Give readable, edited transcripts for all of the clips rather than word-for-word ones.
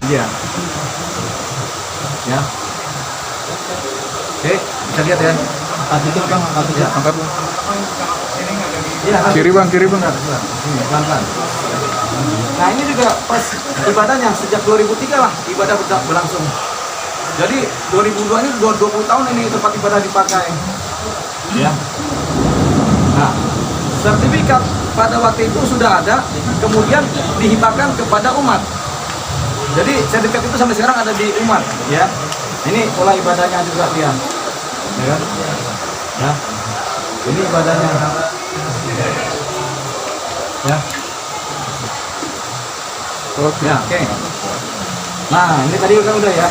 Iya. Ya. Oke, bisa lihat ya. Itu bang, Ya. angkat bang. Iya, Kiri bang, kiri bang. Ini pelan-pelan. Nah ini juga pas ibadahnya sejak 2003 lah ibadah berlangsung. Jadi 2002 ini 20 tahun ini tempat ibadah dipakai. Ya. Nah, sertifikat pada waktu itu sudah ada, kemudian dihibahkan kepada umat. Jadi sertifikat itu sampai sekarang ada di umat, ya. Ini pola ibadahnya juga dia, ya kan? Ya. Ini ibadahnya, ya. Oke. Ya, oke. Nah, ini tadi kan udah ya.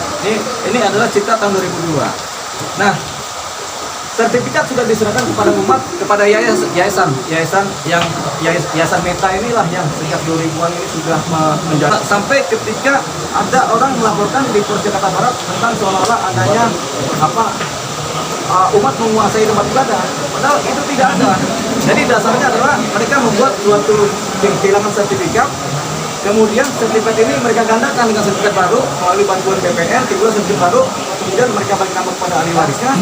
Ini adalah cipta tahun 2002. Nah, sertifikat sudah diserahkan kepada umat, kepada yayasan Meta inilah yang sejak 2000-an ini sudah menjalankan sampai ketika ada orang melaporkan di Polres Jakarta Barat tentang seolah-olah adanya umat menguasai tempat ibadah. Padahal itu tidak ada. Jadi dasarnya adalah mereka membuat suatu kehilangan sertifikat. Kemudian sertifikat ini mereka gandakan dengan sertifikat baru melalui bantuan BPN, timbul sertifikat baru, kemudian mereka balik nama kepada ahli warisnya.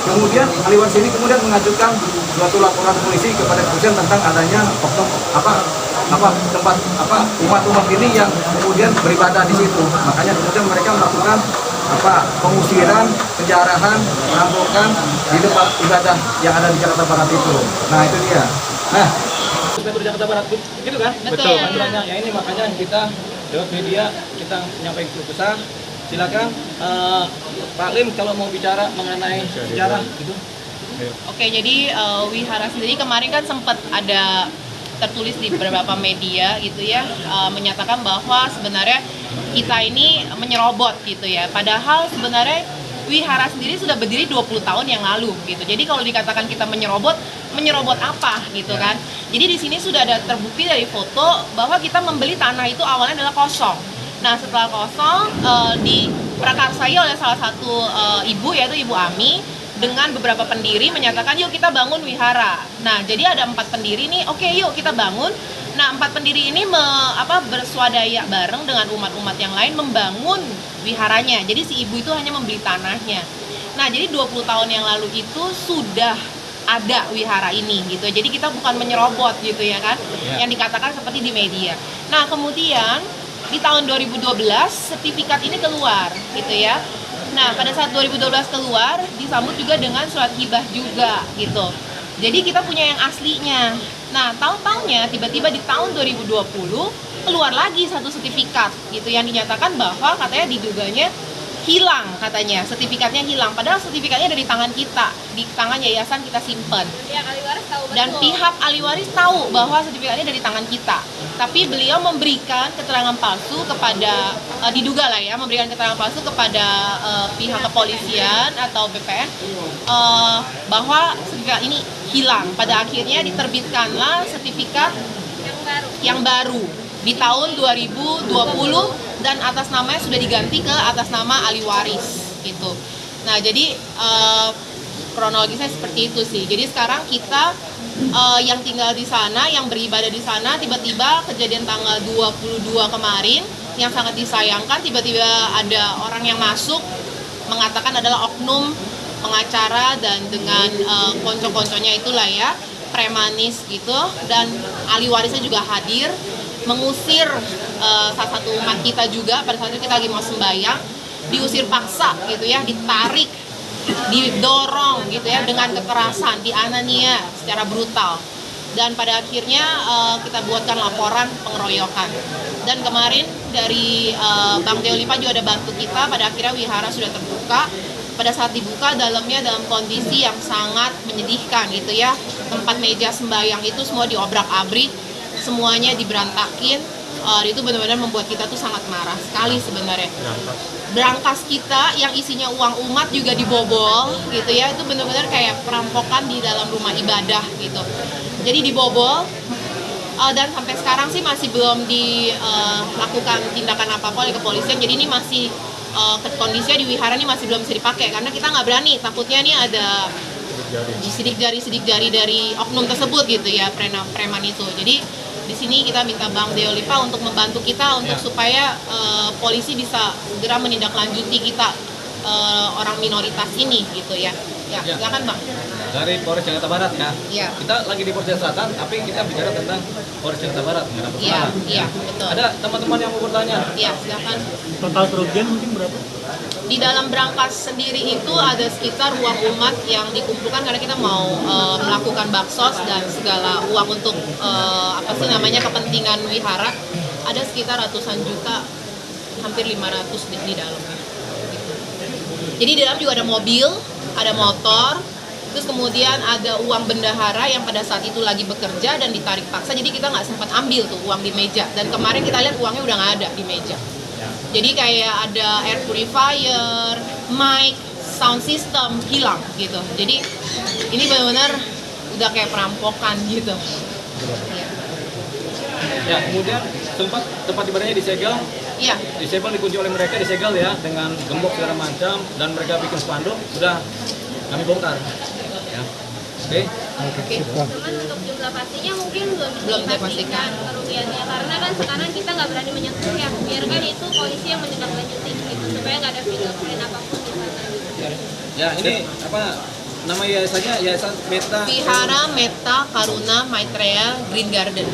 Kemudian ahli waris ini kemudian mengajukan suatu laporan polisi kepada kepolisian tentang adanya oknum tempat umat ini yang kemudian beribadah di situ. Makanya kemudian mereka melakukan pengusiran, penjarahan, perampokan di tempat ibadah yang ada di Jakarta Barat itu. Nah itu dia. Nah, di Jakarta Barat gitu kan? Betul. Aturannya. Ya ini makanya kita lewat media kita menyampaikan keluh kesah. Silakan Pak Lim kalau mau bicara mengenai sejarah gitu. Oke, jadi Wihara sendiri kemarin kan sempat ada tertulis di beberapa media gitu ya, menyatakan bahwa sebenarnya kita ini menyerobot gitu ya. Padahal sebenarnya Wihara sendiri sudah berdiri 20 tahun yang lalu gitu. Jadi kalau dikatakan kita menyerobot apa gitu kan. Jadi di sini sudah ada terbukti dari foto bahwa kita membeli tanah itu awalnya adalah kosong. Nah setelah kosong diprakarsai oleh salah satu ibu, yaitu Ibu Ami, dengan beberapa pendiri menyatakan yuk kita bangun wihara. Nah jadi ada 4 pendiri nih, oke yuk kita bangun. Nah 4 pendiri ini berswadaya bareng dengan umat-umat yang lain membangun wiharanya. Jadi si ibu itu hanya membeli tanahnya. Nah jadi 20 tahun yang lalu itu sudah ada wihara ini gitu. Jadi kita bukan menyerobot gitu ya kan, yang dikatakan seperti di media. Nah kemudian di tahun 2012 sertifikat ini keluar gitu ya. Nah pada saat 2012 keluar disambut juga dengan surat hibah juga gitu. Jadi kita punya yang aslinya. Nah tahun-tahunnya tiba-tiba di tahun 2020 keluar lagi satu sertifikat gitu yang dinyatakan bahwa katanya diduganya hilang, katanya sertifikatnya hilang, padahal sertifikatnya ada di tangan kita, di tangan yayasan kita simpen. Pihak ahli waris tahu betul. Dan pihak ahli waris tahu bahwa sertifikatnya dari tangan kita, tapi beliau memberikan keterangan palsu kepada diduga lah ya, memberikan keterangan palsu kepada pihak kepolisian atau BPN bahwa sertifikat ini hilang. Pada akhirnya diterbitkanlah sertifikat yang baru di tahun 2020 dan atas namanya sudah diganti ke atas nama ahli waris gitu. Nah jadi kronologisnya seperti itu sih. Jadi sekarang kita yang tinggal di sana, yang beribadah di sana, tiba-tiba kejadian tanggal 22 kemarin yang sangat disayangkan, tiba-tiba ada orang yang masuk mengatakan adalah oknum pengacara dan dengan konco-konconya itulah ya, premanis gitu, dan ahli warisnya juga hadir mengusir salah satu umat kita juga. Pada saat itu kita lagi mau sembahyang, diusir paksa gitu ya, ditarik, didorong gitu ya dengan kekerasan, dianiaya secara brutal. Dan pada akhirnya kita buatkan laporan pengeroyokan. Dan kemarin dari Bang Teo Lipa juga ada bantu kita, pada akhirnya wihara sudah terbuka. Pada saat dibuka dalamnya dalam kondisi yang sangat menyedihkan gitu ya. Tempat meja sembahyang itu semua diobrak-abrik, semuanya diberantakin. Itu benar-benar membuat kita tuh sangat marah sekali sebenarnya. Berangkas kita yang isinya uang umat juga dibobol gitu ya. Itu benar-benar kayak perampokan di dalam rumah ibadah gitu. Jadi dibobol, dan sampai sekarang sih masih belum dilakukan tindakan apa-apa oleh kepolisian. Jadi ini masih kondisinya di wihara ini masih belum bisa dipakai karena kita nggak berani, takutnya nih ada sidik jari dari oknum tersebut gitu ya, preman itu. Jadi di sini kita minta Bang Deolipa untuk membantu kita untuk supaya polisi bisa segera menindaklanjuti kita orang minoritas ini gitu ya. Ya, silakan Bang. Dari Polres Jakarta Barat ya. Iya. Kita lagi di Polres Jakarta Selatan, tapi kita bicara tentang Polres Jakarta Barat, Jakarta Iya, Selatan. iya, betul. Ada teman-teman yang mau bertanya? Iya, silakan. Total kerugian mungkin berapa? Di dalam Brankas sendiri itu ada sekitar uang umat yang dikumpulkan karena kita mau melakukan baksos dan segala uang untuk kepentingan wihara. Ada sekitar ratusan juta, hampir 500 di dalamnya. Gitu. Jadi di dalam juga ada mobil, ada motor, terus kemudian ada uang bendahara yang pada saat itu lagi bekerja dan ditarik paksa, jadi kita nggak sempat ambil tuh uang di meja. Dan kemarin kita lihat uangnya udah nggak ada di meja. Jadi kayak ada air purifier, mic, sound system hilang gitu. Jadi ini benar-benar udah kayak perampokan gitu. Ya, kemudian tempat ibadahnya disegel, Iya. dikunci oleh mereka, disegel ya dengan gembok segala macam, dan mereka bikin spanduk, sudah kami bongkar. Ya. Oke. Cuman untuk jumlah pastinya mungkin belum Belum bisa dipastikan. dipastikan kerugiannya, karena kan sekarang kita nggak berani menyentuh ya, biarkan itu polisi yang menindaklanjuti gitu supaya nggak ada fingerprint apapun di sana gitu. Ya, ini apa nama yayasannya? Yayasan Meta Vihara Meta Karuna Maitreya Green Garden.